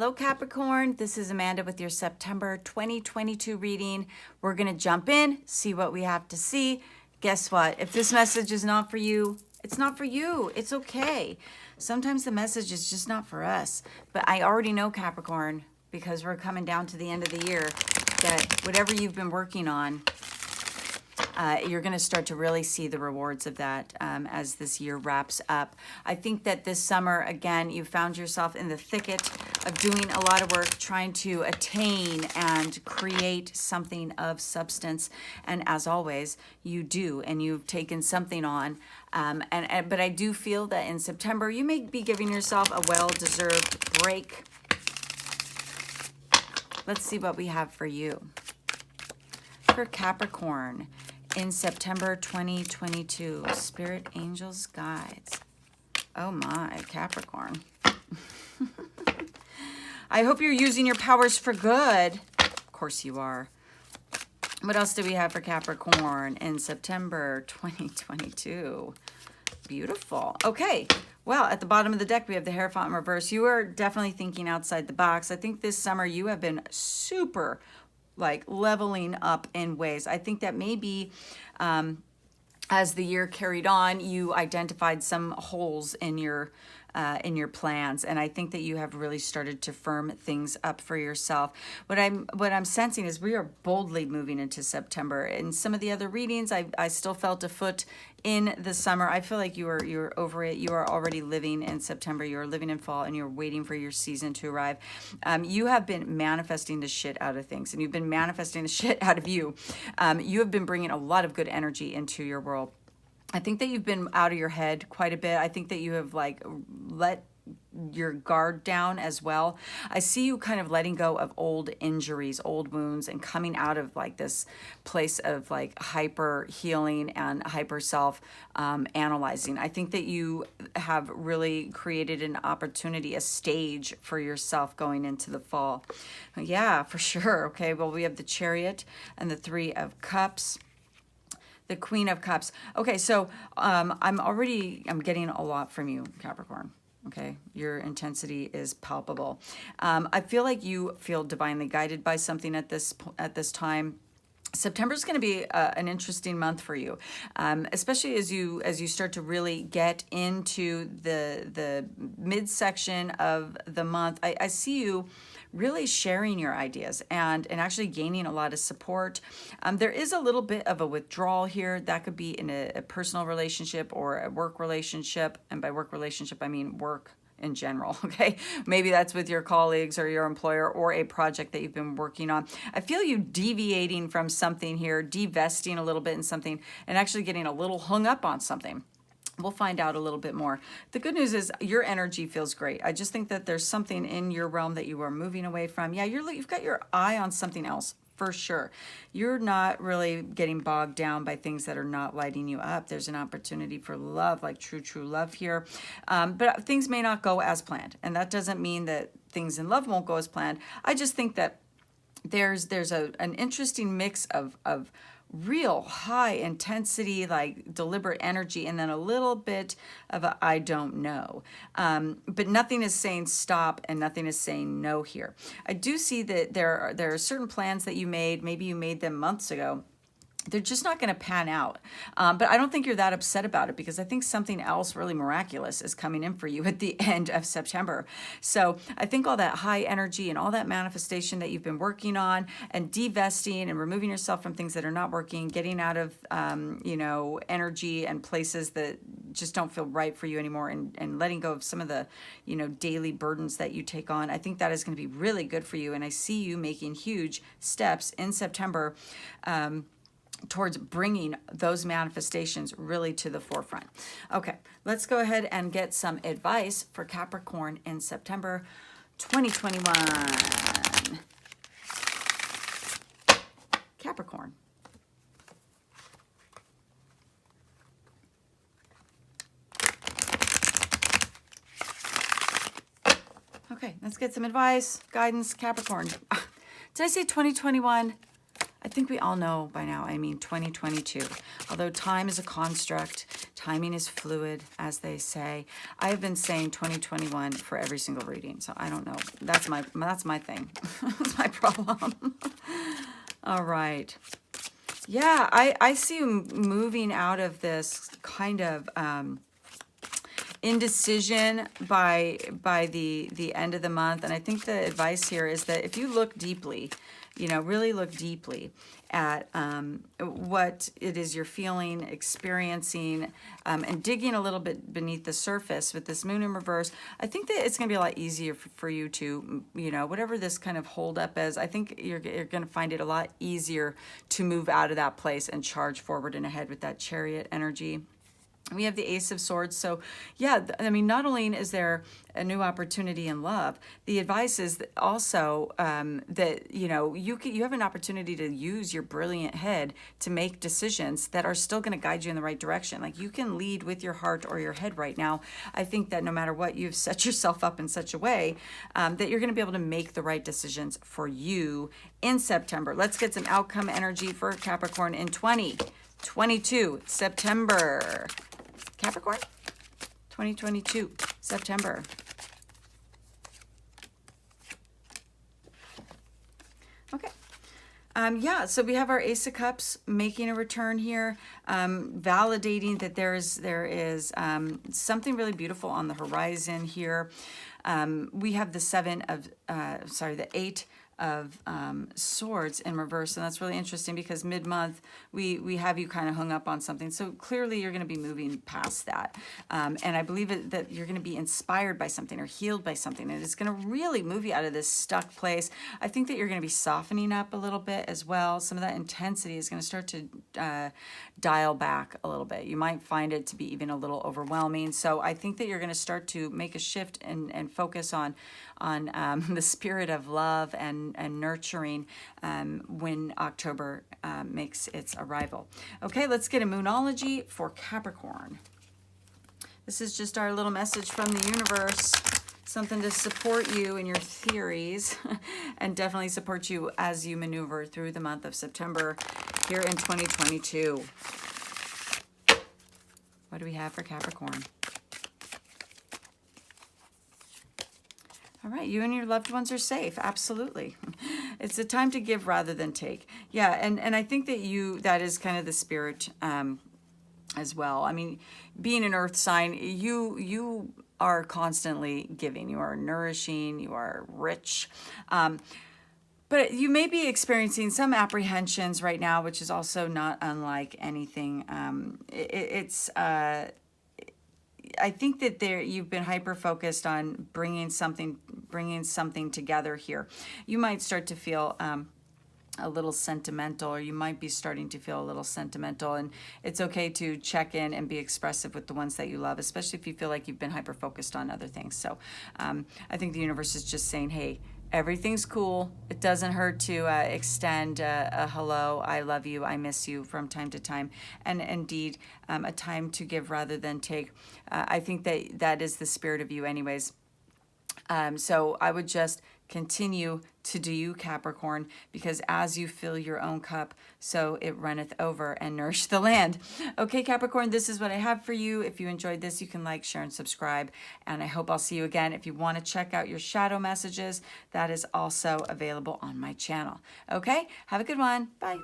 Hello, Capricorn. This is Amanda with your September 2022 reading. We're going to jump in, see what we have to see. Guess what? If this message is not for you, it's not for you. It's okay. Sometimes the message is just not for us. But I already know, Capricorn, because we're coming down to the end of the year, that whatever you've been working on, you're going to start to really see the rewards of that as this year wraps up. I think that this summer, again, you found yourself in the thicket of doing a lot of work, trying to attain and create something of substance. And as always, you do, and you've taken something on. But I do feel that in September, you may be giving yourself a well-deserved break. Let's see what we have for you. For Capricorn, in September 2022, Spirit, Angels, Guides. Oh my, Capricorn. I hope you're using your powers for good. Of course you are. What else do we have for Capricorn in September 2022? Beautiful. Okay. Well, at the bottom of the deck, we have the Hierophant in reverse. You are definitely thinking outside the box. I think this summer you have been super leveling up in ways. I think that maybe as the year carried on, you identified some holes in your plans, and I think that you have really started to firm things up for yourself. What I'm sensing is we are boldly moving into September. In some of the other readings, I still felt a foot in the summer. I feel like you're over it. You are already living in September. You are living in fall, and you're waiting for your season to arrive. You have been manifesting the shit out of things, and you've been manifesting the shit out of you. You have been bringing a lot of good energy into your world. I think that you've been out of your head quite a bit. I think that you have let your guard down as well. I see you kind of letting go of old injuries, old wounds, and coming out of this place of hyper healing and hyper self analyzing. I think that you have really created an opportunity, a stage for yourself going into the fall. Yeah, for sure. Okay, well, we have the Chariot and the Three of Cups. The Queen of Cups. Okay, so I'm getting a lot from you, Capricorn. Okay, your intensity is palpable. I feel like you feel divinely guided by something at this time. September is going to be an interesting month for you, especially as you start to really get into the midsection of the month. I see you really sharing your ideas and actually gaining a lot of support. There is a little bit of a withdrawal here. That could be in a personal relationship or a work relationship. And by work relationship, I mean work in general, okay? Maybe that's with your colleagues or your employer or a project that you've been working on. I feel you deviating from something here, divesting a little bit in something, and actually getting a little hung up on something. We'll find out a little bit more. The good news is your energy feels great. I just think that there's something in your realm that you are moving away from. Yeah, you've got your eye on something else for sure. You're not really getting bogged down by things that are not lighting you up. There's an opportunity for love, true love here. But things may not go as planned. And that doesn't mean that things in love won't go as planned. I just think that there's an interesting mix of real high intensity, deliberate energy, and then a little bit of a I don't know. But nothing is saying stop and nothing is saying no here. I do see that there are certain plans that you made, maybe you made them months ago. They're just not going to pan out. But I don't think you're that upset about it because I think something else really miraculous is coming in for you at the end of September. So I think all that high energy and all that manifestation that you've been working on and divesting and removing yourself from things that are not working, getting out of, energy and places that just don't feel right for you anymore and letting go of some of the, daily burdens that you take on. I think that is going to be really good for you. And I see you making huge steps in September, towards bringing those manifestations really to the forefront. Okay, let's go ahead and get some advice for Capricorn in September 2021. Capricorn. Okay, let's get some advice, guidance, Capricorn. Did I say 2021? think we all know by now, I mean 2022. Although time is a construct, timing is fluid, as they say. I've been saying 2021 for every single reading, so I don't know. That's my thing. That's my problem. All right. Yeah, I see you moving out of this kind of indecision by the end of the month. And I think the advice here is that if you look deeply, you know, really look deeply at what it is you're feeling, experiencing, and digging a little bit beneath the surface with this moon in reverse, I think that it's going to be a lot easier for you to, you know, whatever this kind of hold up is, I think you're going to find it a lot easier to move out of that place and charge forward and ahead with that Chariot energy. We have the Ace of Swords. So yeah, I mean, not only is there a new opportunity in love, the advice is that also that, you know, you have an opportunity to use your brilliant head to make decisions that are still going to guide you in the right direction. Like, you can lead with your heart or your head right now. I think that no matter what, you've set yourself up in such a way that you're going to be able to make the right decisions for you in September. Let's get some outcome energy for Capricorn in 2022, September. Capricorn, 2022, September. Okay. Yeah, so we have our Ace of Cups making a return here, validating that there is something really beautiful on the horizon here. We have the Eight of Swords in reverse, and that's really interesting because mid-month we have you kind of hung up on something, so clearly you're going to be moving past that, and I believe that you're going to be inspired by something or healed by something, and it's going to really move you out of this stuck place. I think that you're going to be softening up a little bit as well. Some of that intensity is going to start to dial back a little bit. You might find it to be even a little overwhelming, so I think that you're going to start to make a shift and focus on the spirit of love and nurturing when October makes its arrival. Okay, let's get a Moonology for Capricorn. This is just our little message from the universe, something to support you in your theories and definitely support you as you maneuver through the month of September here in 2022. What do we have for Capricorn? All right, you and your loved ones are safe. Absolutely. It's a time to give rather than take. Yeah, and I think that that is kind of the spirit as well. I mean, being an earth sign, you are constantly giving. You are nourishing. You are rich. But you may be experiencing some apprehensions right now, which is also not unlike anything. I think that you've been hyper focused on bringing something together here. You might start to feel a little sentimental, or you might be starting to feel a little sentimental, and it's okay to check in and be expressive with the ones that you love, especially if you feel like you've been hyper focused on other things. So I think the universe is just saying, hey, everything's cool. It doesn't hurt to extend a hello, I love you, I miss you from time to time. And indeed, a time to give rather than take. I think that is the spirit of you anyways. So I would just continue to do you, Capricorn, because as you fill your own cup, so it runneth over and nourish the land. Okay, Capricorn, this is what I have for you. If you enjoyed this, you can like, share, and subscribe. And I hope I'll see you again. If you want to check out your shadow messages, that is also available on my channel. Okay, have a good one. Bye.